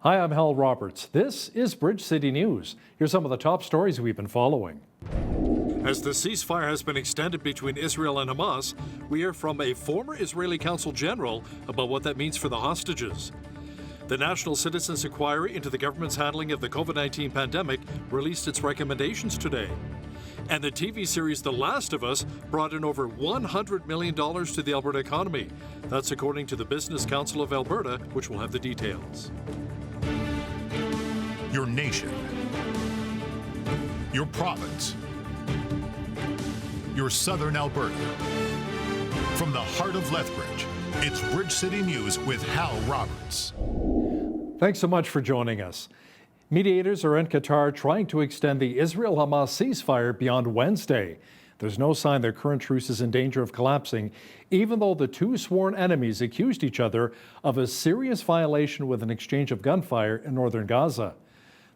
Hi, I'm Hal Roberts. This is Bridge City News. Here's some of the top stories we've been following. As the ceasefire has been extended between Israel and Hamas, we hear from a former Israeli consul general about what that means for the hostages. The National Citizens Inquiry into the government's handling of the COVID-19 pandemic released its recommendations today. And the TV series The Last of Us brought in over $100 million to the Alberta economy. That's according to the Business Council of Alberta, which will have the details. Your nation, your province, your southern Alberta. From the heart of Lethbridge, it's Bridge City News with Hal Roberts. Thanks so much for joining us. Mediators are in Qatar trying to extend the Israel-Hamas ceasefire beyond Wednesday. There's no sign their current truce is in danger of collapsing, even though the two sworn enemies accused each other of a serious violation with an exchange of gunfire in northern Gaza.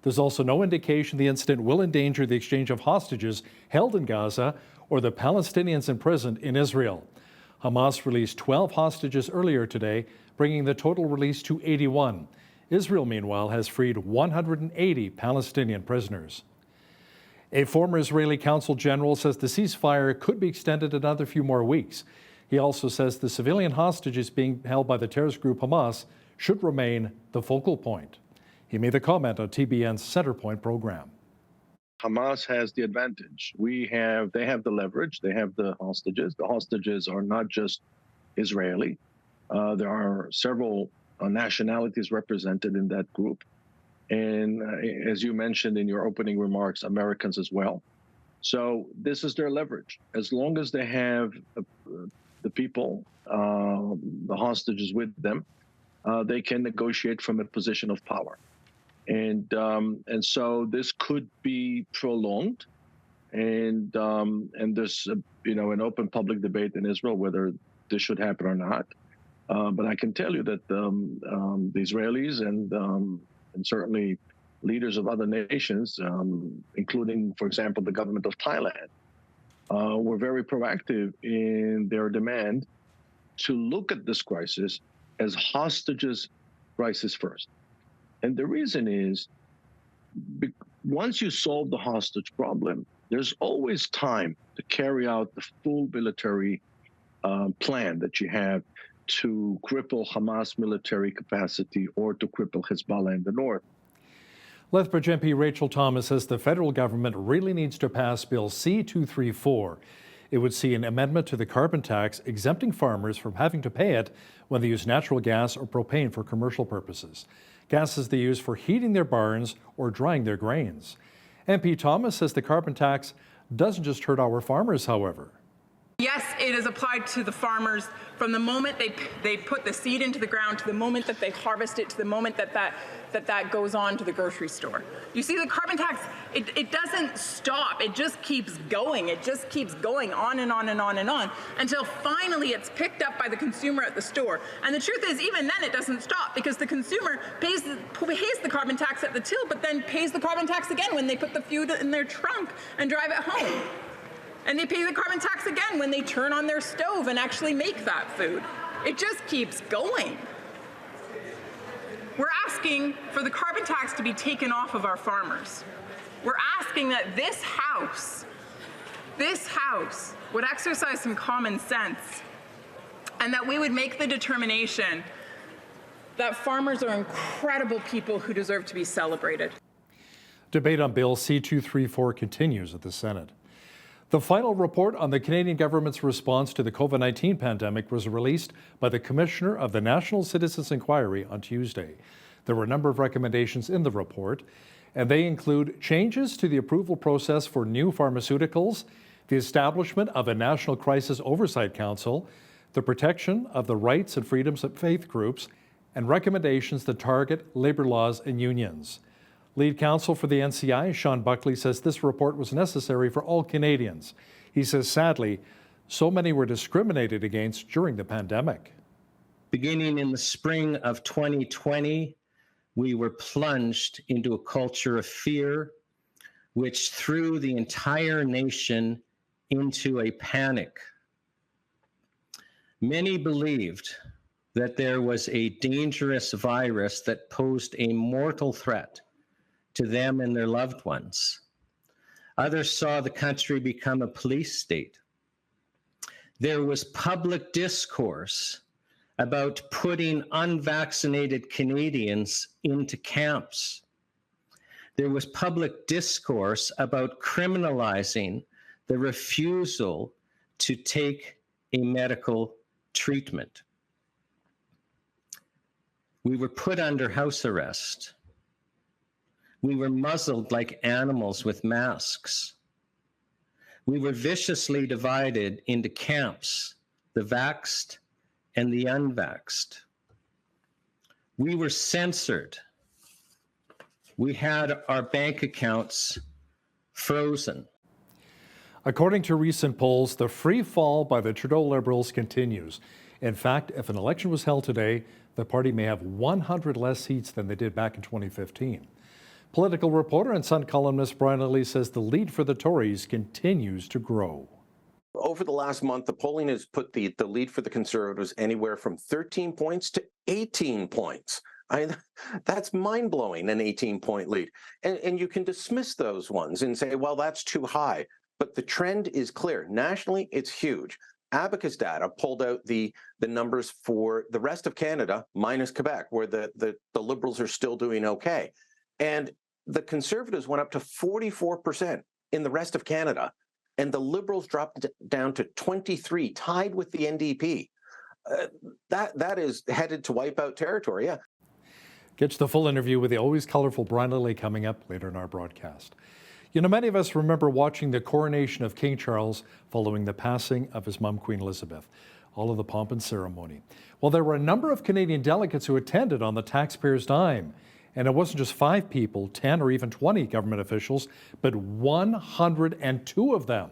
There's also no indication the incident will endanger the exchange of hostages held in Gaza or the Palestinians imprisoned in Israel. Hamas released 12 hostages earlier today, bringing the total release to 81. Israel, meanwhile, has freed 180 Palestinian prisoners. A former Israeli consul general says the ceasefire could be extended another few more weeks. He also says the civilian hostages being held by the terrorist group Hamas should remain the focal point. He made the comment on TBN's Centerpoint program. Hamas has the advantage. They have the leverage. They have the hostages. The hostages are not just Israeli. There are several nationalities represented in that group. And as you mentioned in your opening remarks, Americans as well. So this is their leverage. As long as they have the people, the hostages with them, they can negotiate from a position of power. And so this could be prolonged, and there's an open public debate in Israel whether this should happen or not. But I can tell you that the Israelis and certainly leaders of other nations, including, for example, the government of Thailand, were very proactive in their demand to look at this crisis as hostages crisis first. And the reason is, once you solve the hostage problem, there's always time to carry out the full military plan that you have to cripple Hamas military capacity or to cripple Hezbollah in the north. Lethbridge MP Rachel Thomas says the federal government really needs to pass Bill C-234. It would see an amendment to the carbon tax exempting farmers from having to pay it when they use natural gas or propane for commercial purposes. Gases they use for heating their barns or drying their grains. MP Thomas says the carbon tax doesn't just hurt our farmers, however. Yes, it is applied to the farmers from the moment they put the seed into the ground to the moment that they harvest it to the moment that goes on to the grocery store. You see, the carbon tax, it doesn't stop. It just keeps going. It just keeps going on and on and on and on until finally it's picked up by the consumer at the store. And the truth is, even then it doesn't stop because the consumer pays the carbon tax at the till, but then pays the carbon tax again when they put the food in their trunk and drive it home. And they pay the carbon tax again when they turn on their stove and actually make that food. It just keeps going. We're asking for the carbon tax to be taken off of our farmers. We're asking that this House would exercise some common sense and that we would make the determination that farmers are incredible people who deserve to be celebrated. Debate on Bill C-234 continues at the Senate. The final report on the Canadian government's response to the COVID-19 pandemic was released by the Commissioner of the National Citizens Inquiry on Tuesday. There were a number of recommendations in the report, and they include changes to the approval process for new pharmaceuticals, the establishment of a National Crisis Oversight Council, the protection of the rights and freedoms of faith groups, and recommendations that target labor laws and unions. Lead counsel for the NCI, Sean Buckley, says this report was necessary for all Canadians. He says, sadly, so many were discriminated against during the pandemic. Beginning in the spring of 2020, we were plunged into a culture of fear, which threw the entire nation into a panic. Many believed that there was a dangerous virus that posed a mortal threat to them and their loved ones. Others saw the country become a police state. There was public discourse about putting unvaccinated Canadians into camps. There was public discourse about criminalizing the refusal to take a medical treatment. We were put under house arrest. We were muzzled like animals with masks. We were viciously divided into camps, the vaxxed and the unvaxxed. We were censored. We had our bank accounts frozen. According to recent polls, the free fall by the Trudeau Liberals continues. In fact, if an election was held today, the party may have 100 less seats than they did back in 2015. Political reporter and Sun columnist Brian Lilley says the lead for the Tories continues to grow. Over the last month, the polling has put the lead for the Conservatives anywhere from 13 points to 18 points. That's mind-blowing, an 18-point lead. And you can dismiss those ones and say, well, that's too high. But the trend is clear. Nationally, it's huge. Abacus data pulled out the numbers for the rest of Canada, minus Quebec, where the Liberals are still doing okay. And the Conservatives went up to 44% in the rest of Canada, and the Liberals dropped down to 23, tied with the NDP. That is headed to wipeout territory, yeah. Get to the full interview with the always colorful Brian Lilley coming up later in our broadcast. You know, many of us remember watching the coronation of King Charles following the passing of his mom, Queen Elizabeth, all of the pomp and ceremony. Well, there were a number of Canadian delegates who attended on the taxpayers' dime. And it wasn't just 5 people, 10 or even 20 government officials, but 102 of them.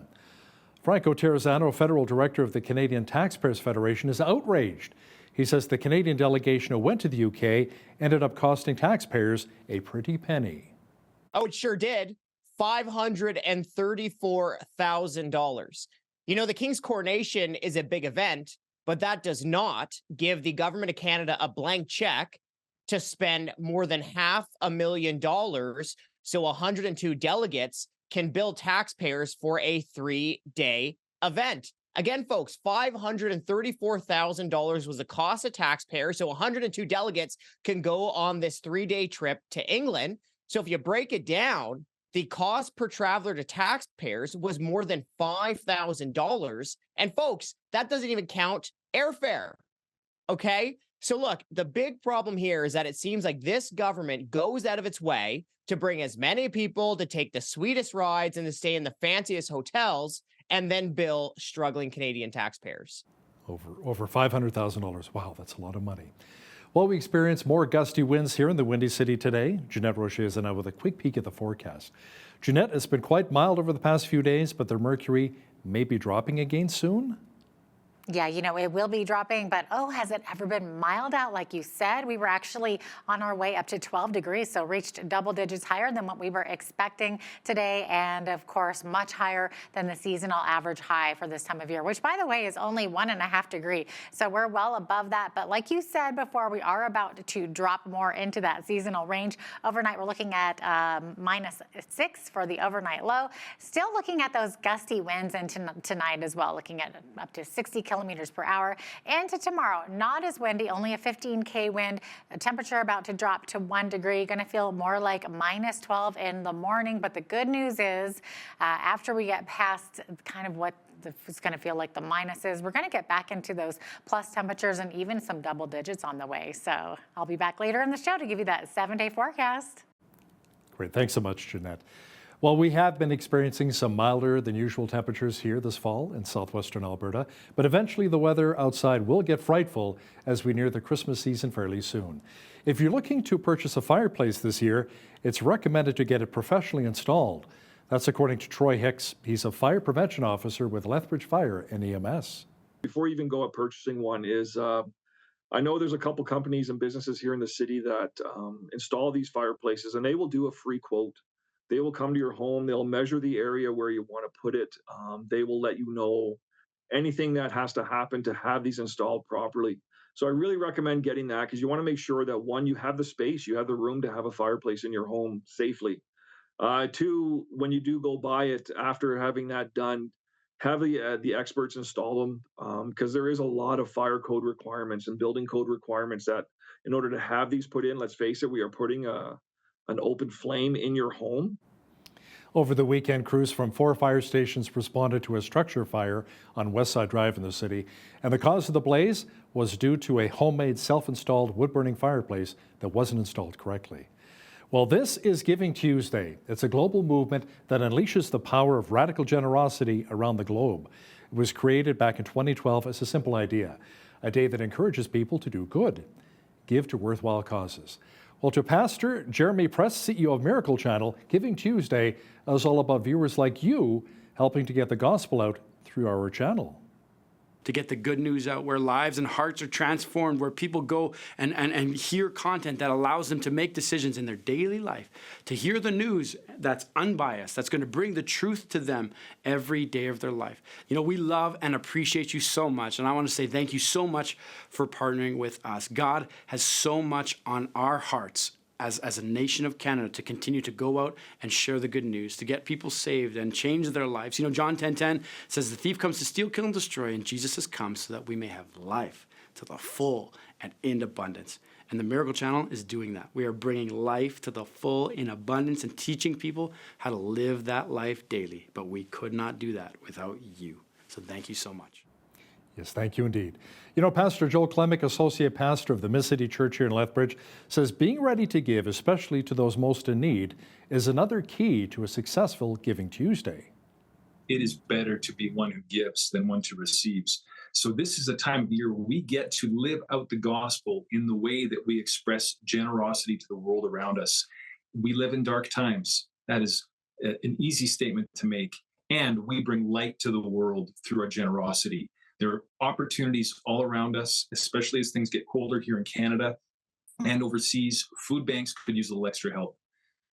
Franco Terrazzano, federal director of the Canadian Taxpayers Federation, is outraged. He says the Canadian delegation who went to the UK ended up costing taxpayers a pretty penny. Oh, it sure did. $534,000. You know, the King's coronation is a big event, but that does not give the government of Canada a blank check to spend more than $500,000 so 102 delegates can bill taxpayers for a 3-day event. Again, folks, $534,000 was the cost of taxpayers, so 102 delegates can go on this 3-day trip to England. So if you break it down, the cost per traveler to taxpayers was more than $5,000. And folks, that doesn't even count airfare. Okay? So look, the big problem here is that it seems like this government goes out of its way to bring as many people to take the sweetest rides and to stay in the fanciest hotels and then bill struggling Canadian taxpayers. Over $500,000. Wow, that's a lot of money. Well, we experienced more gusty winds here in the Windy City today. Jeanette Rocher is now with a quick peek at the forecast. Jeanette, it's been quite mild over the past few days, but the mercury may be dropping again soon? Yeah, you know, it will be dropping, but oh, has it ever been mild out like you said? We were actually on our way up to 12 degrees, so reached double digits higher than what we were expecting today, and of course, much higher than the seasonal average high for this time of year, which by the way is only 1.5 degrees. So we're well above that, but like you said before, we are about to drop more into that seasonal range. Overnight, we're looking at -6 for the overnight low. Still looking at those gusty winds into tonight as well, looking at up to 60 kilometers per hour. And to tomorrow, not as windy, only a 15K wind. The temperature about to drop to 1 degree. Going to feel more like -12 in the morning. But the good news is after we get past kind of what it's going to feel like the minuses, we're going to get back into those plus temperatures and even some double digits on the way. So I'll be back later in the show to give you that 7-day forecast. Great. Thanks so much, Jeanette. Well, we have been experiencing some milder than usual temperatures here this fall in southwestern Alberta, but eventually the weather outside will get frightful as we near the Christmas season fairly soon. If you're looking to purchase a fireplace this year, it's recommended to get it professionally installed. That's according to Troy Hicks. He's a fire prevention officer with Lethbridge Fire and EMS. Before you even go up purchasing one is, I know there's a couple companies and businesses here in the city that install these fireplaces, and they will do a free quote. They will come to your home. They'll measure the area where you want to put it. They will let you know anything that has to happen to have these installed properly. So I really recommend getting that because you want to make sure that one, you have the space, you have the room to have a fireplace in your home safely. Two, when you do go buy it after having that done, have the experts install them because there is a lot of fire code requirements and building code requirements that in order to have these put in, let's face it, we are putting an open flame in your home. Over the weekend, crews from 4 fire stations responded to a structure fire on Westside Drive in the city, and the cause of the blaze was due to a homemade self-installed wood-burning fireplace that wasn't installed correctly. Well, this is Giving Tuesday. It's a global movement that unleashes the power of radical generosity around the globe. It was created back in 2012 as a simple idea, a day that encourages people to do good, give to worthwhile causes. Well, to Pastor Jeremy Press, CEO of Miracle Channel, Giving Tuesday is all about viewers like you helping to get the gospel out through our channel. To get the good news out, where lives and hearts are transformed, where people go and hear content that allows them to make decisions in their daily life, to hear the news that's unbiased, that's going to bring the truth to them every day of their life. You know, we love and appreciate you so much, and I want to say thank you so much for partnering with us. God has so much on our hearts as a nation of Canada to continue to go out and share the good news, to get people saved and change their lives. You know, John 10:10 says the thief comes to steal, kill, and destroy, and Jesus has come so that we may have life to the full and in abundance. And the Miracle Channel is doing that. We are bringing life to the full in abundance and teaching people how to live that life daily. But we could not do that without you. So thank you so much. Yes, thank you indeed. You know, Pastor Joel Klemick, Associate Pastor of the Mid-City Church here in Lethbridge, says being ready to give, especially to those most in need, is another key to a successful Giving Tuesday. It is better to be one who gives than one who receives. So this is a time of the year where we get to live out the gospel in the way that we express generosity to the world around us. We live in dark times. That is an easy statement to make. And we bring light to the world through our generosity. There are opportunities all around us, especially as things get colder here in Canada and overseas. Food banks could use a little extra help.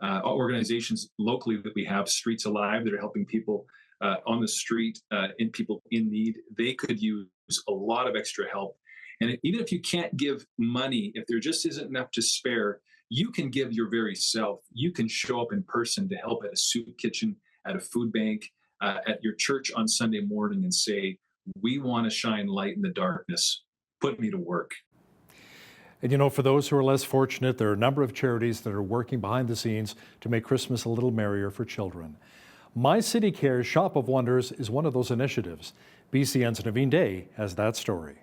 Organizations locally that we have, Streets Alive, that are helping people on the street, and people in need, they could use a lot of extra help. And even if you can't give money, if there just isn't enough to spare, you can give your very self. You can show up in person to help at a soup kitchen, at a food bank, at your church on Sunday morning and say, we want to shine light in the darkness. Put me to work. And you know, for those who are less fortunate, there are a number of charities that are working behind the scenes to make Christmas a little merrier for children. My City Care's Shop of Wonders is one of those initiatives. BCN's Naveen Day has that story.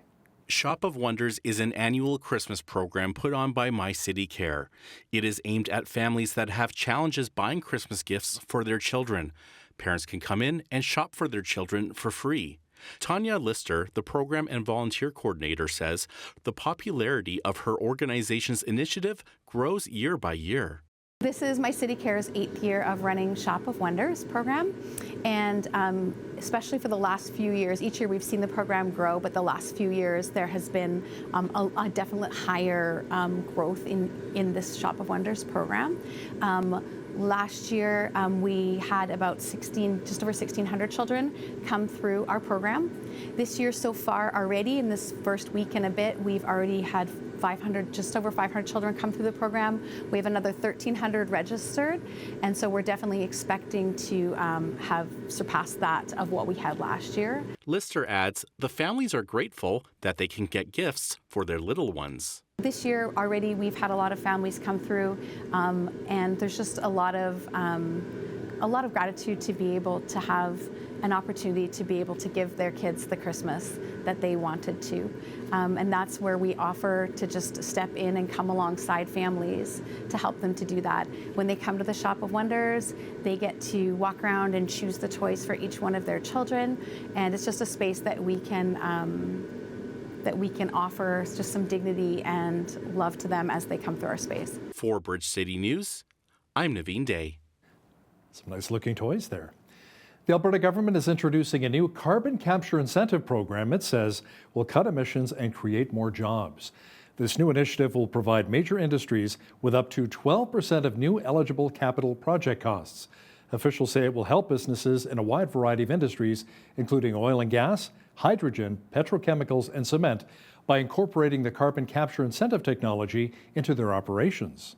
Shop of Wonders is an annual Christmas program put on by My City Care. It is aimed at families that have challenges buying Christmas gifts for their children. Parents can come in and shop for their children for free. Tanya Lister, the program and volunteer coordinator, says the popularity of her organization's initiative grows year by year. This is My City Care's 8th year of running Shop of Wonders program, and especially for the last few years, each year we've seen the program grow, but the last few years there has been a definite higher growth in this Shop of Wonders program. Last year, we had about just over 1,600 children come through our program. This year so far already, in this first week and a bit, we've already had just over 500 children come through the program. We have another 1,300 registered, and so we're definitely expecting to have surpassed that of what we had last year. Lister adds, the families are grateful that they can get gifts for their little ones. This year already we've had a lot of families come through, and there's just a lot of gratitude to be able to have an opportunity to be able to give their kids the Christmas that they wanted to. And that's where we offer to just step in and come alongside families to help them to do that. When they come to the Shop of Wonders, they get to walk around and choose the toys for each one of their children, and it's just a space that we can offer just some dignity and love to them as they come through our space. For Bridge City News, I'm Naveen Day. Some nice looking toys there. The Alberta government is introducing a new carbon capture incentive program it says will cut emissions and create more jobs. This new initiative will provide major industries with up to 12% of new eligible capital project costs. Officials say it will help businesses in a wide variety of industries, including oil and gas, hydrogen, petrochemicals, and cement, by incorporating the carbon capture incentive technology into their operations.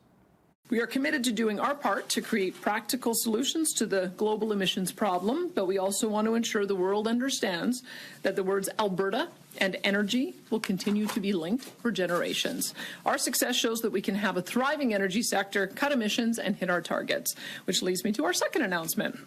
We are committed to doing our part to create practical solutions to the global emissions problem, but we also want to ensure the world understands that the words Alberta and energy will continue to be linked for generations. Our success shows that we can have a thriving energy sector, cut emissions, and hit our targets, which leads me to our second announcement.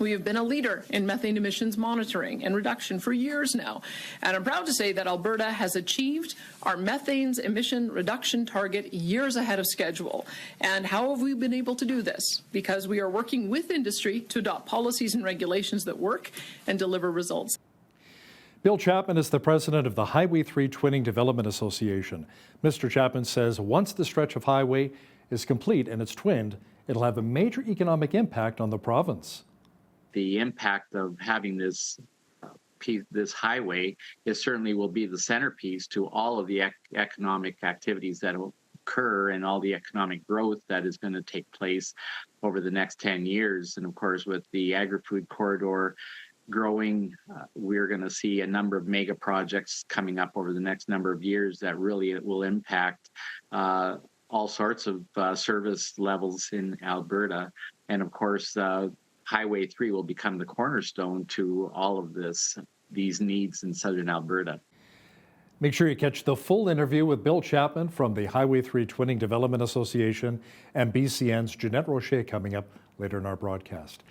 We have been a leader in methane emissions monitoring and reduction for years now, and I'm proud to say that Alberta has achieved our methane emission reduction target years ahead of schedule. And how have we been able to do this? Because we are working with industry to adopt policies and regulations that work and deliver results. Bill Chapman is the president of the Highway 3 Twinning Development Association. Mr. Chapman says once the stretch of highway is complete and it's twinned, it'll have a major economic impact on the province. The impact of having this highway certainly will be the centerpiece to all of the economic activities that will occur and all the economic growth that is going to take place over the next 10 years. And of course, with the agri-food corridor growing, we're going to see a number of mega projects coming up over the next number of years that really will impact all sorts of service levels in Alberta. And of course, Highway 3 will become the cornerstone to all of these needs in southern Alberta. Make sure you catch the full interview with Bill Chapman from the Highway 3 Twinning Development Association and BCN's Jeanette Rocher coming up later in our broadcast.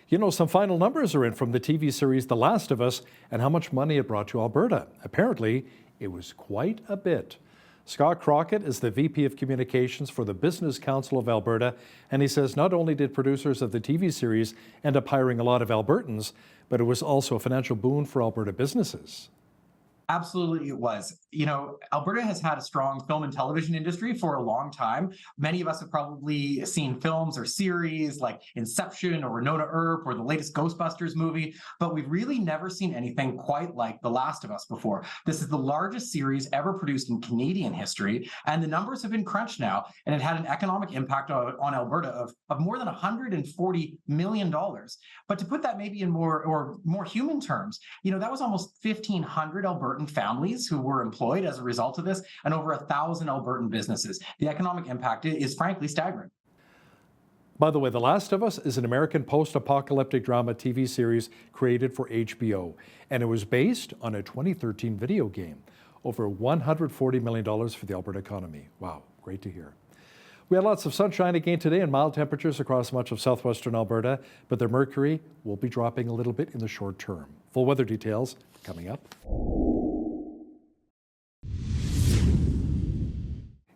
You know, some final numbers are in from the TV series The Last of Us and how much money it brought to Alberta. Apparently, it was quite a bit. Scott Crockett is the VP of Communications for the Business Council of Alberta, and he says not only did producers of the TV series end up hiring a lot of Albertans, but it was also a financial boon for Alberta businesses. Absolutely, it was. You know, Alberta has had a strong film and television industry for a long time. Many of us have probably seen films or series like Inception or Winona Earp or the latest Ghostbusters movie, but we've really never seen anything quite like The Last of Us before. This is the largest series ever produced in Canadian history, and the numbers have been crunched now, and it had an economic impact on Alberta of more than $140 million. But to put that maybe in more human terms, you know, that was almost 1,500 Albertans families who were employed as a result of this, and over 1,000 Albertan businesses. The economic impact is frankly staggering. By the way, The Last of Us is an American post-apocalyptic drama TV series created for HBO, and it was based on a 2013 video game. Over $140 million for the Alberta economy. Wow, great to hear. We had lots of sunshine again today and mild temperatures across much of southwestern Alberta, but the mercury will be dropping a little bit in the short term. Full weather details coming up.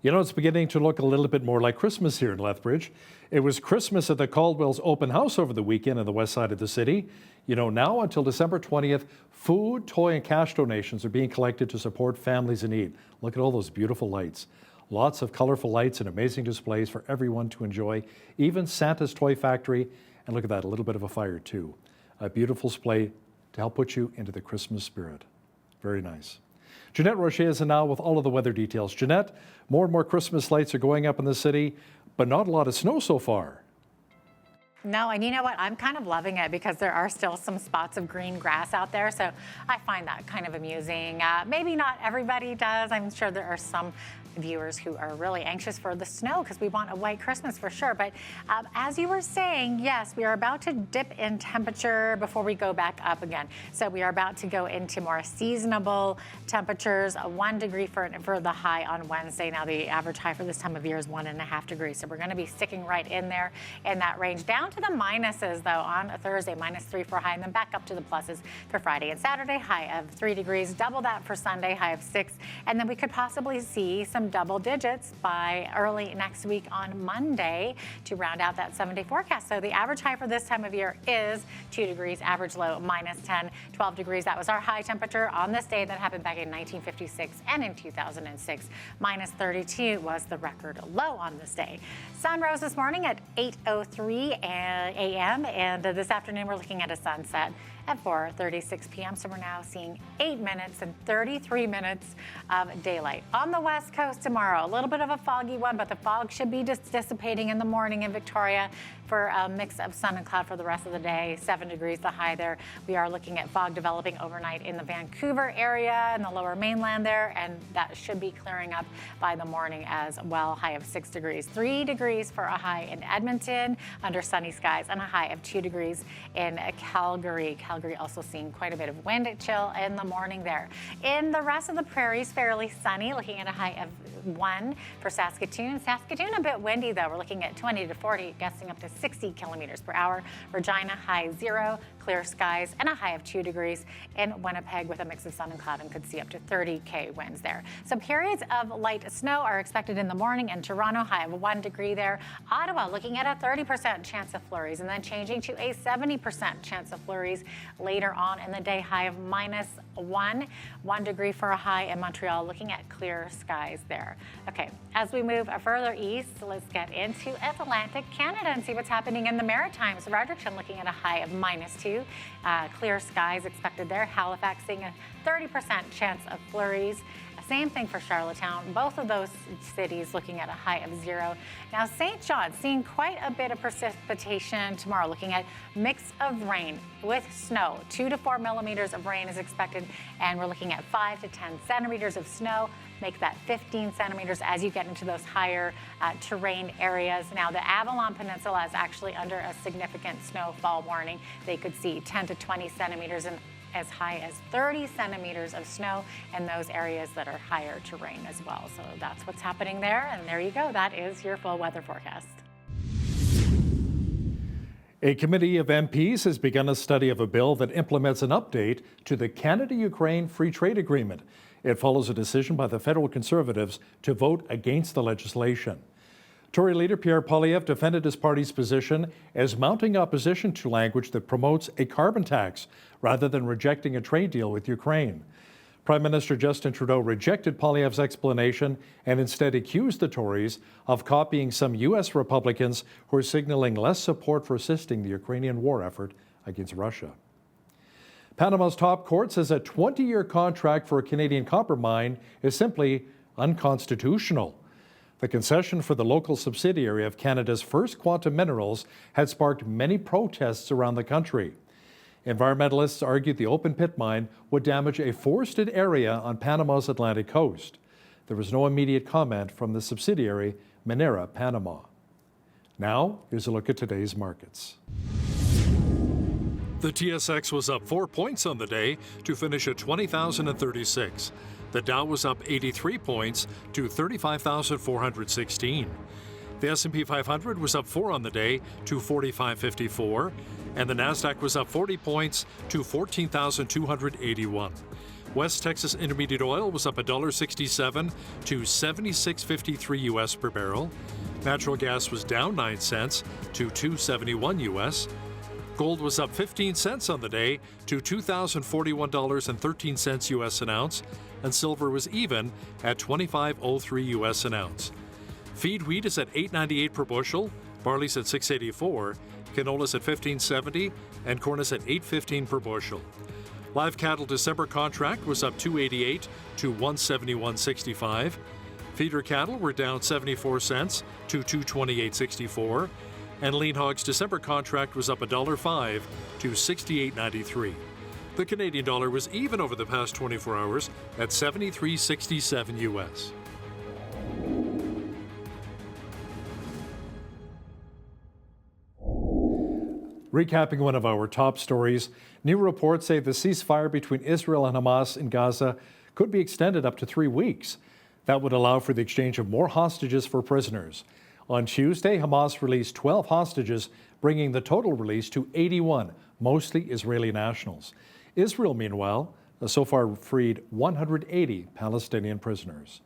You know, it's beginning to look a little bit more like Christmas here in Lethbridge. It was Christmas at the Caldwell's open house over the weekend on the west side of the city. You know, now until December 20th, food, toy, and cash donations are being collected to support families in need. Look at all those beautiful lights. Lots of colorful lights and amazing displays for everyone to enjoy, even Santa's Toy Factory. And look at that, a little bit of a fire too. A beautiful display to help put you into the Christmas spirit. Very nice. Jeanette Rocher is now with all of the weather details. Jeanette, more and more Christmas lights are going up in the city, but not a lot of snow so far. No, and you know what? I'm kind of loving it because there are still some spots of green grass out there, so I find that kind of amusing. Maybe not everybody does. I'm sure there are some viewers who are really anxious for the snow because we want a white Christmas for sure. But as you were saying, yes, we are about to dip in temperature before we go back up again. So we are about to go into more seasonable temperatures, 1 degree for the high on Wednesday. Now the average high for this time of year is 1.5 degrees. So we're going to be sticking right in there in that range. Down to the minuses though on Thursday, -3 for high, and then back up to the pluses for Friday and Saturday, high of 3 degrees, double that for Sunday, high of 6. And then we could possibly see some double digits by early next week on Monday to round out that 7-day forecast. So the average high for this time of year is 2 degrees, average low -10, 12 degrees. That was our high temperature on this day. That happened back in 1956 and in 2006. -32 was the record low on this day. Sun rose this morning at 8:03 a.m. and this afternoon we're looking at a sunset at 4:36 p.m. So we're now seeing 8 minutes and 33 minutes of daylight. On the west coast, forecast tomorrow. A little bit of a foggy one, but the fog should be dissipating in the morning in Victoria for a mix of sun and cloud for the rest of the day. 7 degrees the high there. We are looking at fog developing overnight in the Vancouver area and the lower mainland there, and that should be clearing up by the morning as well. High of 6 degrees. 3 degrees for a high in Edmonton under sunny skies, and a high of 2 degrees in Calgary. Calgary also seeing quite a bit of wind chill in the morning there. In the rest of the prairies, fairly sunny, looking at a high of 1 for Saskatoon. Saskatoon a bit windy though. We're looking at 20 to 40, gusting up to 60 kilometers per hour. Regina high 0, clear skies, and a high of 2 degrees in Winnipeg with a mix of sun and cloud, and could see up to 30k winds there. So periods of light snow are expected in the morning in Toronto, high of 1 degree there. Ottawa looking at a 30% chance of flurries, and then changing to a 70% chance of flurries later on in the day, high of -1 degree for a high in Montreal, looking at clear skies there. Okay, as we move further east, let's get into Atlantic Canada and see what's happening in the Maritimes. Fredericton looking at a high of -2, clear skies expected there. Halifax seeing a 30% chance of flurries. Same thing for Charlottetown. Both of those cities looking at a high of 0. Now, St. John seeing quite a bit of precipitation tomorrow, looking at mix of rain with snow. 2 to 4 millimeters of rain is expected, and we're looking at 5 to 10 centimeters of snow. Make that 15 centimeters as you get into those higher terrain areas. Now, the Avalon Peninsula is actually under a significant snowfall warning. They could see 10 to 20 centimeters and as high as 30 centimeters of snow in those areas that are higher terrain as well. So that's what's happening there. And there you go. That is your full weather forecast. A committee of MPs has begun a study of a bill that implements an update to the Canada-Ukraine Free Trade Agreement. It follows a decision by the federal Conservatives to vote against the legislation. Tory leader Pierre Poilievre defended his party's position as mounting opposition to language that promotes a carbon tax rather than rejecting a trade deal with Ukraine. Prime Minister Justin Trudeau rejected Poilievre's explanation and instead accused the Tories of copying some U.S. Republicans who are signaling less support for assisting the Ukrainian war effort against Russia. Panama's top court says a 20-year contract for a Canadian copper mine is simply unconstitutional. The concession for the local subsidiary of Canada's First Quantum Minerals had sparked many protests around the country. Environmentalists argued the open pit mine would damage a forested area on Panama's Atlantic coast. There was no immediate comment from the subsidiary, Minera Panama. Now, here's a look at today's markets. The TSX was up 4 points on the day to finish at 20,036. The Dow was up 83 points to 35,416. The S&P 500 was up 4 on the day to 4554, and the Nasdaq was up 40 points to 14,281. West Texas Intermediate Oil was up $1.67 to $76.53 US per barrel. Natural gas was down 9 cents to $2.71 US. Gold was up 15 cents on the day to $2,041.13 US an ounce, and silver was even at $25.03 US an ounce. Feed wheat is at $8.98 per bushel, barley's at $6.84, canola's at $15.70, and corn is at $8.15 per bushel. Live cattle December contract was up $2.88 to $171.65. Feeder cattle were down 74 cents to $228.64, and lean hogs December contract was up $1.05 to $68.93. The Canadian dollar was even over the past 24 hours at 73.67 US. Recapping one of our top stories, new reports say the ceasefire between Israel and Hamas in Gaza could be extended up to 3 weeks. That would allow for the exchange of more hostages for prisoners. On Tuesday, Hamas released 12 hostages, bringing the total release to 81, mostly Israeli nationals. Israel, meanwhile, has so far freed 180 Palestinian prisoners.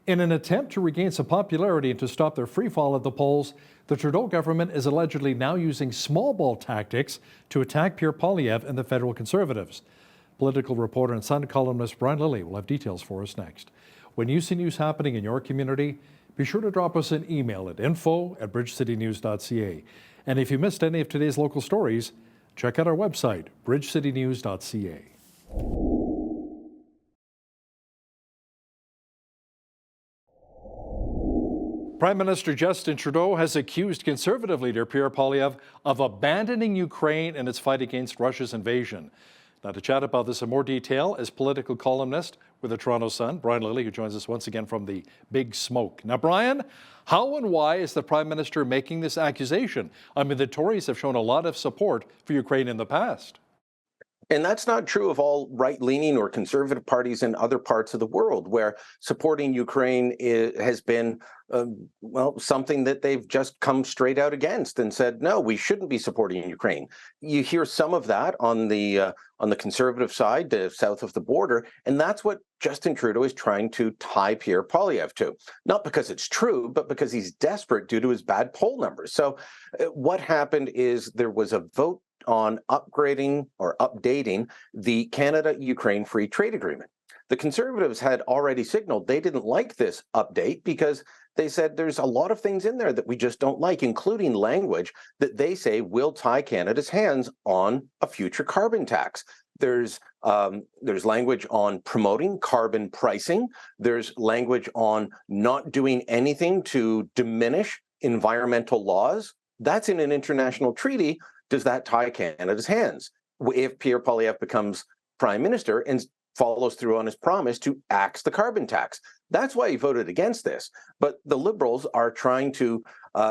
In an attempt to regain some popularity and to stop their free fall at the polls, the Trudeau government is allegedly now using small ball tactics to attack Pierre Poilievre and the federal Conservatives. Political reporter and Sun columnist Brian Lilly will have details for us next. When you see news happening in your community, be sure to drop us an email at info@bridgecitynews.ca. And if you missed any of today's local stories, check out our website, bridgecitynews.ca. Prime Minister Justin Trudeau has accused Conservative leader Pierre Poilievre of abandoning Ukraine in its fight against Russia's invasion. Now, to chat about this in more detail is political columnist with the Toronto Sun, Brian Lilley, who joins us once again from the Big Smoke. Now, Brian, how and why is the Prime Minister making this accusation? I mean, the Tories have shown a lot of support for Ukraine in the past. And that's not true of all right-leaning or conservative parties in other parts of the world, where supporting Ukraine has been, something that they've just come straight out against and said, no, we shouldn't be supporting Ukraine. You hear some of that on the conservative side, south of the border, and that's what Justin Trudeau is trying to tie Pierre Poilievre to. Not because it's true, but because he's desperate due to his bad poll numbers. So what happened is there was a vote on upgrading or updating the Canada-Ukraine Free Trade Agreement. The Conservatives had already signaled they didn't like this update because they said there's a lot of things in there that we just don't like, including language that they say will tie Canada's hands on a future carbon tax. There's language on promoting carbon pricing. There's language on not doing anything to diminish environmental laws. That's in an international treaty. Does that tie Canada's hands if Pierre Poilievre becomes prime minister and follows through on his promise to axe the carbon tax? That's why he voted against this. But the Liberals are trying to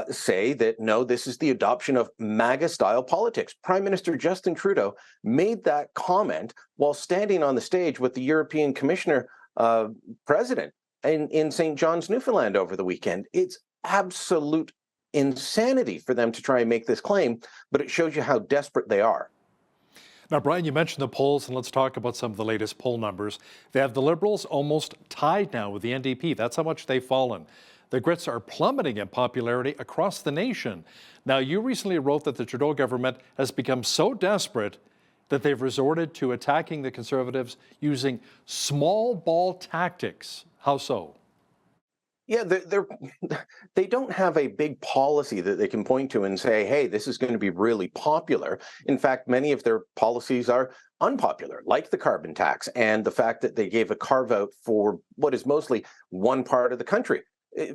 say that, no, this is the adoption of MAGA-style politics. Prime Minister Justin Trudeau made that comment while standing on the stage with the European Commissioner president in St. John's, Newfoundland over the weekend. It's absolute insanity for them to try and make this claim, but it shows you how desperate they are. Now, Brian, you mentioned the polls, and let's talk about some of the latest poll numbers. They have the Liberals almost tied now with the NDP. That's how much they've fallen. The Grits are plummeting in popularity across the nation. Now, you recently wrote that the Trudeau government has become so desperate that they've resorted to attacking the Conservatives using small ball tactics. How so? Yeah, they don't have a big policy that they can point to and say, hey, this is going to be really popular. In fact, many of their policies are unpopular, like the carbon tax and the fact that they gave a carve out for what is mostly one part of the country.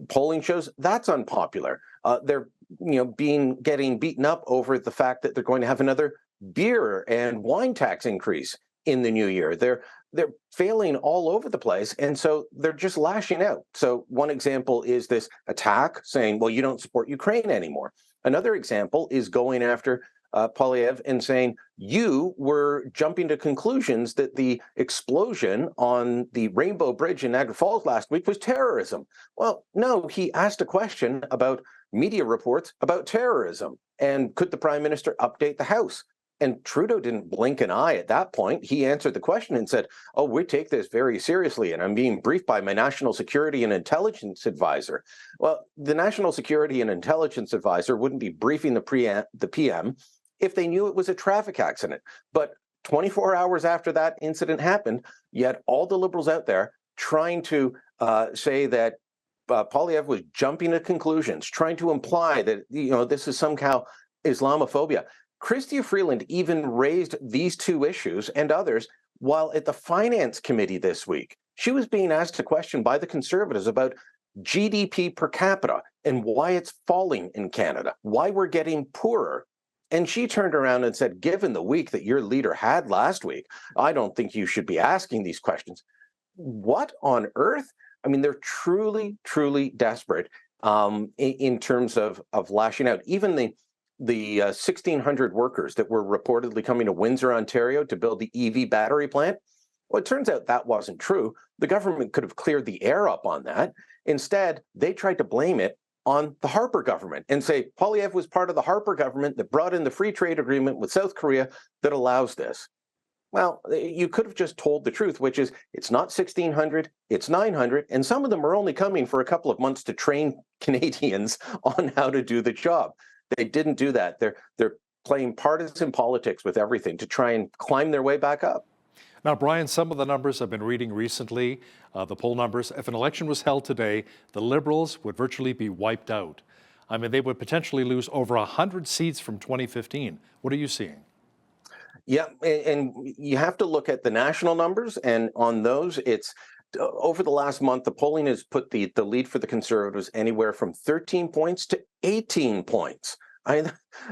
Polling shows that's unpopular. They're getting beaten up over the fact that they're going to have another beer and wine tax increase in the new year. They're failing all over the place, and so they're just lashing out. So one example is this attack saying, well, you don't support Ukraine anymore. Another example is going after Poilievre and saying, you were jumping to conclusions that the explosion on the Rainbow Bridge in Niagara Falls last week was terrorism. Well, no, he asked a question about media reports about terrorism. And could the Prime Minister update the House? And Trudeau didn't blink an eye at that point. He answered the question and said, oh, we take this very seriously, and I'm being briefed by my National Security and Intelligence Advisor. Well, the National Security and Intelligence Advisor wouldn't be briefing the PM if they knew it was a traffic accident. But 24 hours after that incident happened, you had all the Liberals out there trying to say that Poilievre was jumping to conclusions, trying to imply that this is somehow Islamophobia. Chrystia Freeland even raised these two issues and others while at the Finance Committee this week. She was being asked a question by the Conservatives about GDP per capita and why it's falling in Canada, why we're getting poorer. And she turned around and said, given the week that your leader had last week, I don't think you should be asking these questions. What on earth? I mean, they're truly, truly desperate in terms of lashing out. Even the 1,600 workers that were reportedly coming to Windsor, Ontario to build the EV battery plant. Well, it turns out that wasn't true. The government could have cleared the air up on that. Instead, they tried to blame it on the Harper government and say Poilievre was part of the Harper government that brought in the free trade agreement with South Korea that allows this. Well, you could have just told the truth, which is it's not 1,600, it's 900, and some of them are only coming for a couple of months to train Canadians on how to do the job. They didn't do that. They're playing partisan politics with everything to try and climb their way back up. Now, Brian, some of the numbers I've been reading recently, the poll numbers, if an election was held today, the Liberals would virtually be wiped out. I mean, they would potentially lose over 100 seats from 2015. What are you seeing? Yeah, and you have to look at the national numbers, and on those, it's over the last month, the polling has put the lead for the Conservatives anywhere from 13 points to 18 points.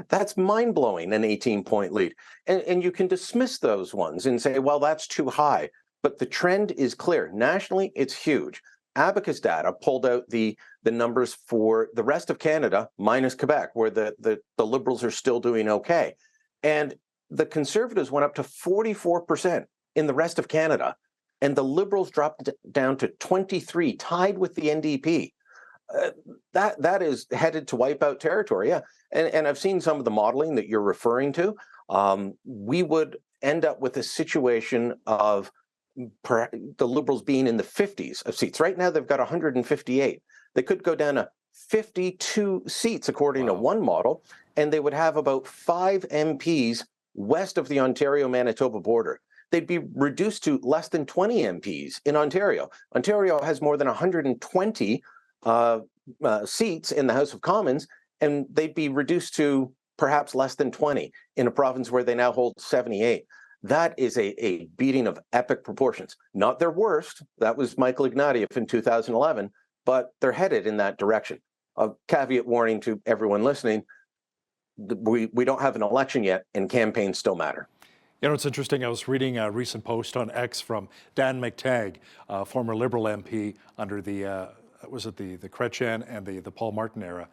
That's mind-blowing, an 18-point lead. And you can dismiss those ones and say, well, that's too high. But the trend is clear. Nationally, it's huge. Abacus data pulled out the numbers for the rest of Canada, minus Quebec, where the Liberals are still doing okay. And the Conservatives went up to 44% in the rest of Canada, and the Liberals dropped down to 23, tied with the NDP. That is headed to wipeout territory, yeah. And I've seen some of the modeling that you're referring to. We would end up with a situation of the Liberals being in the 50s of seats. Right now, they've got 158. They could go down to 52 seats, according to one model, and they would have about 5 MPs west of the Ontario-Manitoba border. They'd be reduced to less than 20 MPs in Ontario. Ontario has more than 120 seats in the House of Commons, and they'd be reduced to perhaps less than 20 in a province where they now hold 78. That is a beating of epic proportions. Not their worst. That was Michael Ignatieff in 2011, but they're headed in that direction. A caveat warning to everyone listening, we don't have an election yet, and campaigns still matter. You know, it's interesting. I was reading a recent post on X from Dan McTagg, former Liberal MP under the Chrétien and the Paul Martin era,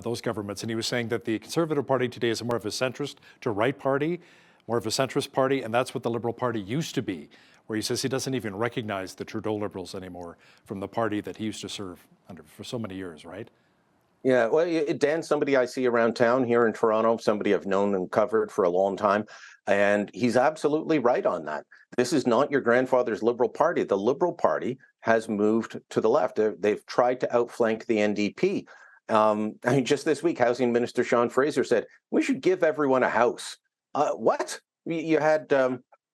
those governments. And he was saying that the Conservative Party today is more of a centrist to right party, more of a centrist party, and that's what the Liberal Party used to be, where he says he doesn't even recognize the Trudeau Liberals anymore from the party that he used to serve under for so many years, right? Yeah, well, Dan's somebody I see around town here in Toronto, somebody I've known and covered for a long time, and he's absolutely right on that. This is not your grandfather's Liberal Party. The Liberal Party has moved to the left. They've tried to outflank the NDP. I mean, just this week, Housing Minister Sean Fraser said, we should give everyone a house. What? You had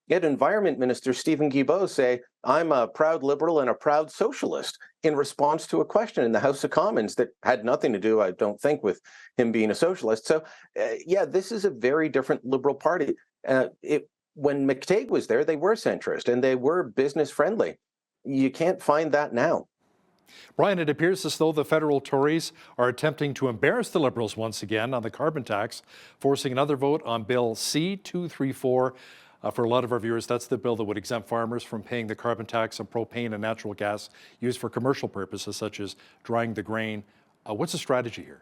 Environment Minister Stephen Guilbeault say, I'm a proud Liberal and a proud socialist, in response to a question in the House of Commons that had nothing to do, I don't think, with him being a socialist. So, yeah, this is a very different Liberal Party. When McTagg was there, they were centrist and they were business friendly. You can't find that now. Brian, it appears as though the federal Tories are attempting to embarrass the Liberals once again on the carbon tax, forcing another vote on Bill C-234. For a lot of our viewers, that's the bill that would exempt farmers from paying the carbon tax on propane and natural gas used for commercial purposes, such as drying the grain. What's the strategy here?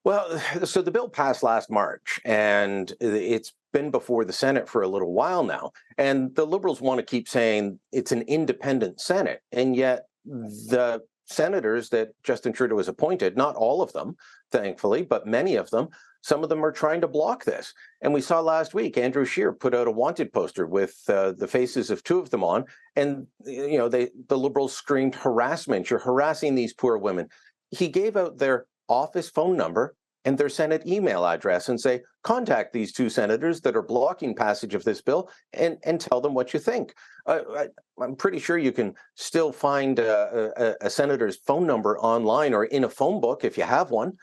Well, so the bill passed last March, and it's been before the Senate for a little while now. And the Liberals want to keep saying it's an independent Senate, and yet the senators that Justin Trudeau has appointed, not all of them, thankfully, but many of them, some of them are trying to block this. And we saw last week, Andrew Scheer put out a wanted poster with the faces of 2 of them on. And, you know, the Liberals screamed harassment. You're harassing these poor women. He gave out their office phone number and their Senate email address and say, contact these 2 senators that are blocking passage of this bill and tell them what you think. I'm pretty sure you can still find a senator's phone number online or in a phone book if you have one.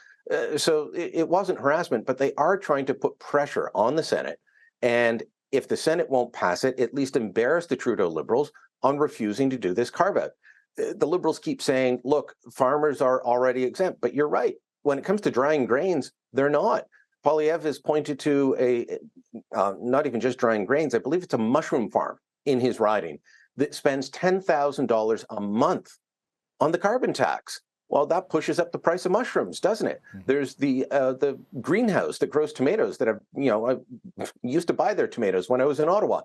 So it wasn't harassment, but they are trying to put pressure on the Senate. And if the Senate won't pass it, at least embarrass the Trudeau Liberals on refusing to do this carve-out. The Liberals keep saying, look, farmers are already exempt, but you're right. When it comes to drying grains, they're not. Poilievre has pointed to not even just drying grains, I believe it's a mushroom farm in his riding that spends $10,000 a month on the carbon tax. Well, that pushes up the price of mushrooms, doesn't it? There's the greenhouse that grows tomatoes that I used to buy their tomatoes when I was in Ottawa.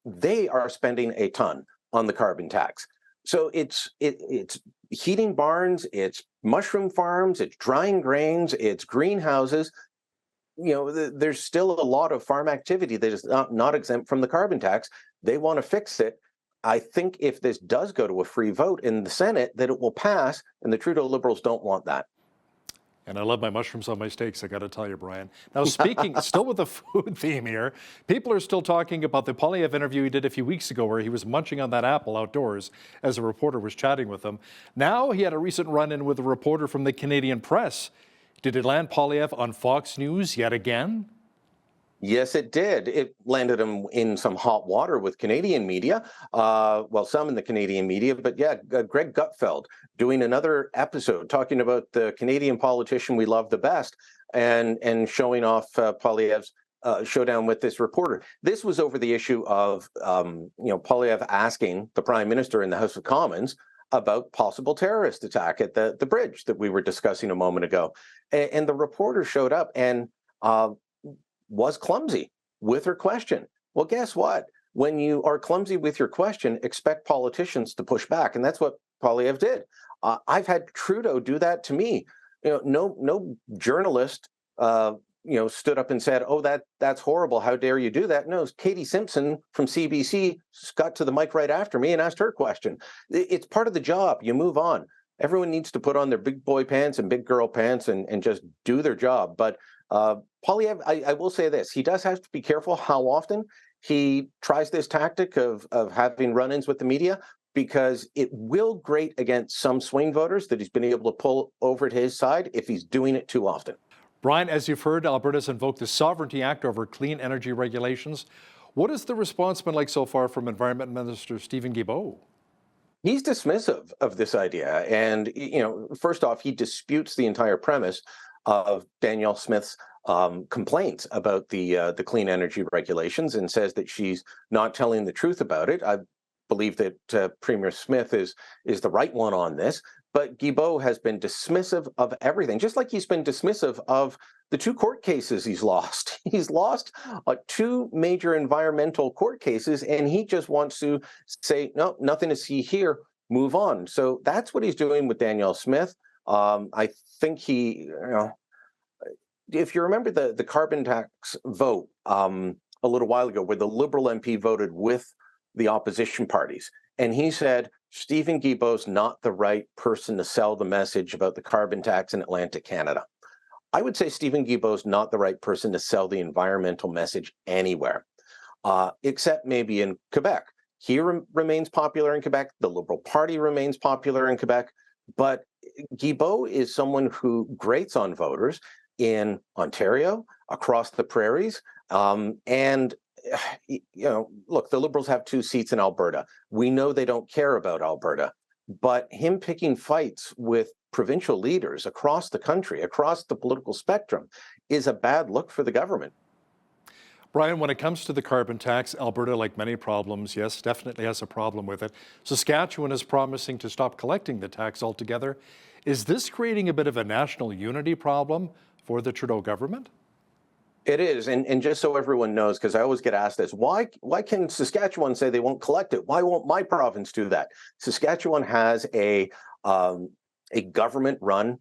They are spending a ton on the carbon tax. So it's heating barns, it's mushroom farms, it's drying grains, it's greenhouses. You know, there's still a lot of farm activity that is not exempt from the carbon tax. They want to fix it. I think if this does go to a free vote in the Senate, that it will pass, and the Trudeau Liberals don't want that. And I love my mushrooms on my steaks, I got to tell you, Brian. Now, speaking, still with the food theme here, people are still talking about the Poilievre interview he did a few weeks ago where he was munching on that apple outdoors as a reporter was chatting with him. Now he had a recent run-in with a reporter from the Canadian Press. Did it land Poilievre on Fox News yet again? Yes, it did. It landed him in some hot water with Canadian media. Well, some in the Canadian media, but yeah, Greg Gutfeld doing another episode talking about the Canadian politician we love the best, and showing off Poilievre's showdown with this reporter. This was over the issue of Poilievre asking the Prime Minister in the House of Commons about possible terrorist attack at the bridge that we were discussing a moment ago, and the reporter showed up and was clumsy with her question. Well, guess what? When you are clumsy with your question, expect politicians to push back, and that's what Poilievre did. I've had Trudeau do that to me. No journalist, stood up and said, "Oh, that's horrible. How dare you do that?" No, Katie Simpson from CBC got to the mic right after me and asked her question. It's part of the job. You move on. Everyone needs to put on their big boy pants and big girl pants and just do their job. But Poilievre, I will say this, he does have to be careful how often he tries this tactic of having run-ins with the media, because it will grate against some swing voters that he's been able to pull over to his side if he's doing it too often. Brian, as you've heard, Alberta's invoked the Sovereignty Act over clean energy regulations. What has the response been like so far from Environment Minister Stephen Guilbeault? He's dismissive of this idea. And, first off, he disputes the entire premise of Danielle Smith's complaints about the clean energy regulations, and says that she's not telling the truth about it. I believe that Premier Smith is the right one on this. But Guilbeault has been dismissive of everything, just like he's been dismissive of the 2 court cases he's lost. He's lost 2 major environmental court cases, and he just wants to say, no, nothing to see here, move on. So that's what he's doing with Danielle Smith. I think if you remember the carbon tax vote a little while ago, where the Liberal MP voted with the opposition parties, and he said, Stephen Guilbeault's not the right person to sell the message about the carbon tax in Atlantic Canada. I would say Stephen Guilbeault's not the right person to sell the environmental message anywhere, except maybe in Quebec. He remains popular in Quebec. The Liberal Party remains popular in Quebec. But Guilbeault is someone who grates on voters in Ontario, across the prairies, and look, the Liberals have 2 seats in Alberta. We know they don't care about Alberta, but him picking fights with provincial leaders across the country, across the political spectrum, is a bad look for the government. Brian, when it comes to the carbon tax, Alberta, like many problems, yes, definitely has a problem with it. Saskatchewan is promising to stop collecting the tax altogether. Is this creating a bit of a national unity problem for the Trudeau government? It is, and just so everyone knows, because I always get asked this, why can Saskatchewan say they won't collect it? Why won't my province do that? Saskatchewan has a government-run